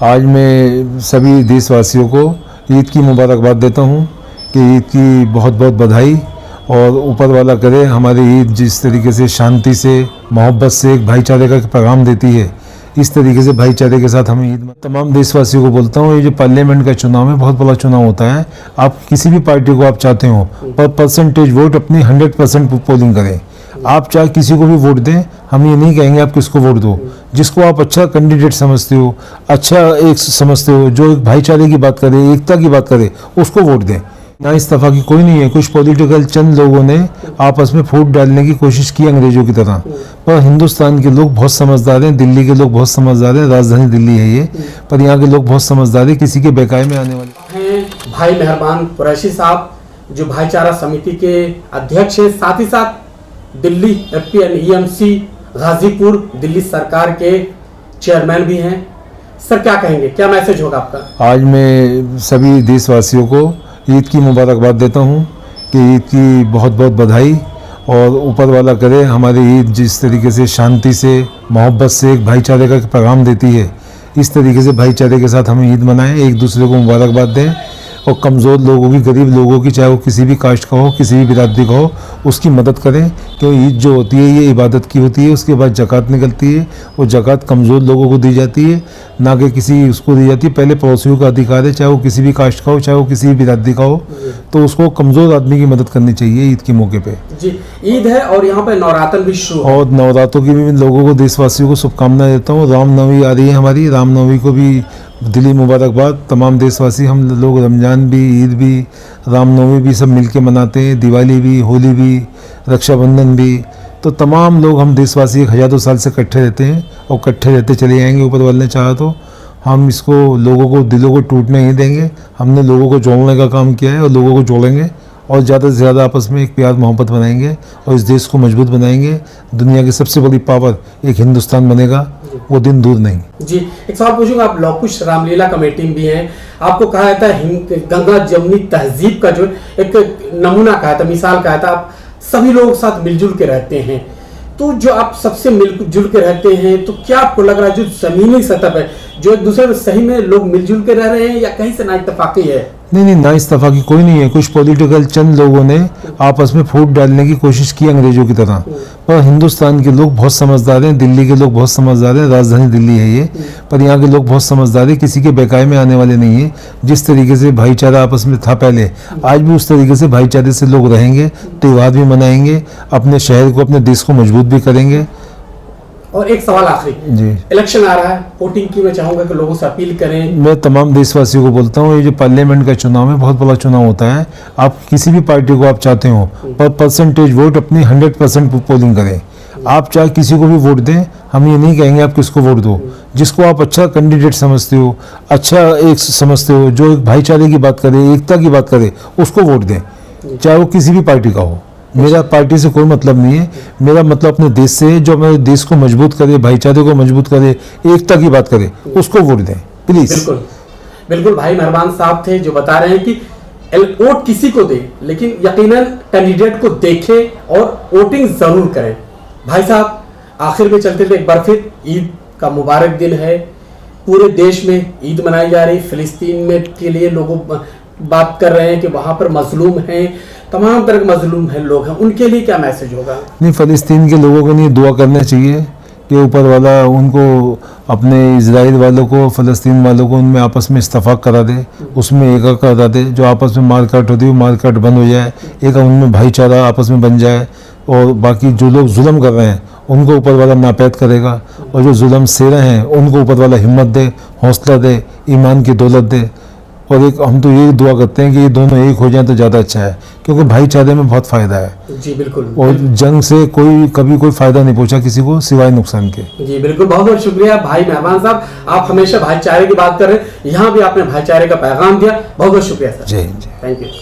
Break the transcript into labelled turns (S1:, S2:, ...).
S1: आज मैं सभी देशवासियों को ईद की मुबारकबाद देता हूँ कि ईद की बहुत बहुत बधाई। और ऊपर वाला करे हमारी ईद जिस तरीके से शांति से, मोहब्बत से, एक भाईचारे का पैगाम देती है, इस तरीके से भाईचारे के साथ हमें ईद। तमाम देशवासियों को बोलता हूँ, ये जो पार्लियामेंट का चुनाव है बहुत बड़ा चुनाव होता है। आप किसी भी पार्टी को आप चाहते हो पर परसेंटेज वोट अपनी 100% पोलिंग करें। आप चाहे किसी को भी वोट दें, हम ये नहीं कहेंगे आप किसको वोट दो। जिसको आप अच्छा कैंडिडेट समझते हो, अच्छा एक समझते हो, जो एक भाईचारे की बात करे, एकता की बात करे, उसको वोट दें। ना इस्तीफा की कोई नहीं है। कुछ पॉलिटिकल चंद लोगों ने आपस में फूट डालने की कोशिश की अंग्रेजों की तरह, पर हिंदुस्तान के लोग बहुत समझदार हैं, दिल्ली के लोग बहुत समझदार हैं, राजधानी दिल्ली है ये, पर यहाँ के लोग बहुत समझदार हैं, किसी के बेकाय में आने वाले
S2: हैं। भाई मेहरबान कुरैशी साहब जो भाईचारा समिति के अध्यक्ष हैं, साथ ही साथ दिल्ली FPNEMC गाजीपुर दिल्ली सरकार के चेयरमैन भी हैं। सर क्या कहेंगे, क्या मैसेज होगा आपका?
S1: आज मैं सभी देशवासियों को ईद की मुबारकबाद देता हूँ कि ईद की बहुत बहुत बधाई। और ऊपर वाला करे हमारी ईद जिस तरीके से शांति से, मोहब्बत से, एक भाईचारे का पैगाम देती है, इस तरीके से भाईचारे के साथ हमें ईद मनाएं, एक दूसरे को मुबारकबाद दें। और कमज़ोर लोगों की, गरीब लोगों की, चाहे वो किसी भी कास्ट का हो, किसी भी बिरादरी का हो, उसकी मदद करें। क्योंकि ईद जो होती है ये इबादत की होती है। उसके बाद ज़कात निकलती है, वो ज़कात कमज़ोर लोगों को दी जाती है, ना कि किसी उसको दी जाती है। पहले पड़ोसियों का अधिकार है, चाहे वो किसी भी कास्ट का हो, चाहे वो किसी भी बिरादरी का हो, तो उसको कमज़ोर आदमी की मदद करनी चाहिए ईद के मौके पर।
S2: जी, ईद है और यहाँ पे नवरात्र भी शुरू है।
S1: और नवरात्रों की भी लोगों को, देशवासियों को शुभकामनाएं देता हूँ। रामनवमी आ रही है हमारी, रामनवमी को भी दिली मुबारकबाद। तमाम देशवासी, हम लोग रमज़ान भी, ईद भी, रामनवमी भी सब मिलके मनाते हैं, दिवाली भी, होली भी, रक्षाबंधन भी। तो तमाम लोग, हम देशवासी एक हज़ारों साल से इकट्ठे रहते हैं और इकट्ठे रहते चले जाएंगे। ऊपर वाले ने चाहा तो हम इसको, लोगों को, दिलों को टूटने नहीं देंगे। हमने लोगों को जोड़ने का काम किया है और लोगों को जोड़ेंगे और ज़्यादा से ज़्यादा आपस में एक प्यार मोहब्बत बनाएंगे और इस देश को मजबूत बनाएंगे। दुनिया की सबसे बड़ी पावर एक हिंदुस्तान बनेगा, वो दिन दूर नहीं।
S2: जी, एक सवाल पूछूंगा, आप लौकुश रामलीला कमेटी भी हैं, आपको कहा जाता है गंगा जमुनी तहजीब का जो एक नमूना कहा था, मिसाल कहा था, आप सभी लोग साथ मिलजुल के रहते हैं। तो जो आप सबसे मिलजुल के रहते हैं, तो क्या आपको लग रहा है जो जमीनी सतह पे जो एक दूसरे में सही में लोग मिलजुल के रह रहे हैं या कहीं से ना इत्तेफाकी है?
S1: नहीं, ना इस्तीफा की कोई नहीं है। कुछ पॉलिटिकल चंद लोगों ने आपस में फूट डालने की कोशिश की अंग्रेजों की तरह, पर हिंदुस्तान के लोग बहुत समझदार हैं, दिल्ली के लोग बहुत समझदार हैं, राजधानी दिल्ली है ये, पर यहाँ के लोग बहुत समझदार हैं, किसी के बेकाय में आने वाले नहीं हैं। जिस तरीके से भाईचारा आपस में था पहले, आज भी उस तरीके से भाईचारे से लोग रहेंगे, त्यौहार भी मनाएंगे, अपने शहर को, अपने देश को मजबूत भी करेंगे।
S2: और एक सवाल आखिरी जी, इलेक्शन आ रहा है, वोटिंग की मैं चाहूंगा कि लोगों से अपील करें।
S1: मैं तमाम देशवासियों को बोलता हूँ, ये जो पार्लियामेंट का चुनाव है बहुत बड़ा चुनाव होता है। आप किसी भी पार्टी को आप चाहते हो पर परसेंटेज वोट अपनी 100% पोलिंग करें। आप चाहे किसी को भी वोट दें, हम ये नहीं कहेंगे आप किसको वोट दो। जिसको आप अच्छा कैंडिडेट समझते हो, अच्छा एक समझते हो, जो एक भाईचारे की बात करे, एकता की बात करे, उसको वोट दें, चाहे वो किसी भी पार्टी का हो। मेरा पार्टी से कोई मतलब नहीं है, मेरा मतलब अपने देश से है, जो हमारे देश को मजबूत करे, भाईचारे को मजबूत करे, एकता की बात करे, उसको वोट दें प्लीज।
S2: बिल्कुल बिल्कुल, भाई मेहरबान साहब थे जो बता रहे हैं कि वोट किसी को दे, लेकिन यकीनन कैंडिडेट को देखें और वोटिंग जरूर करें। भाई साहब आखिर में चलते थे, एक बार फिर ईद का मुबारक दिन है, पूरे देश में ईद मनाई जा रही। फिलिस्तीन में के लिए लोगों बात कर रहे हैं कि वहां पर मजलूम हैं, तमाम तरह के मजलूम हैं लोग हैं, उनके लिए क्या मैसेज होगा?
S1: नहीं, फ़लस्तीन के लोगों के लिए दुआ करना चाहिए कि ऊपर वाला उनको, अपने इजराइल वालों को, फ़लस्तीन वालों को, उनमें आपस में इत्तेफाक करा दे, उसमें एक करा दे। जो आपस में मारकाट होती है वो मारकाट बंद हो जाए, एक उनमें भाईचारा आपस में बन जाए। और बाकी जो लोग जुल्म कर रहे हैं उनको ऊपर वाला नापैद करेगा, और जो जुल्म से रहे हैं उनको ऊपर वाला हिम्मत दे, हौसला दे, ईमान की दौलत दे। और एक हम तो यही दुआ करते हैं कि ये दोनों एक हो जाएं तो ज़्यादा अच्छा है, क्योंकि भाईचारे में बहुत फ़ायदा है।
S2: जी बिल्कुल।
S1: और जंग से कभी कोई फ़ायदा नहीं पहुंचा किसी को सिवाय नुकसान के।
S2: जी बिल्कुल, बहुत बहुत शुक्रिया भाई मेहरबान साहब, आप हमेशा भाईचारे की बात कर रहे हैं, यहाँ भी आपने भाईचारे का पैगाम दिया, बहुत बहुत शुक्रिया सर।
S1: जय हिंद।
S2: Thank you.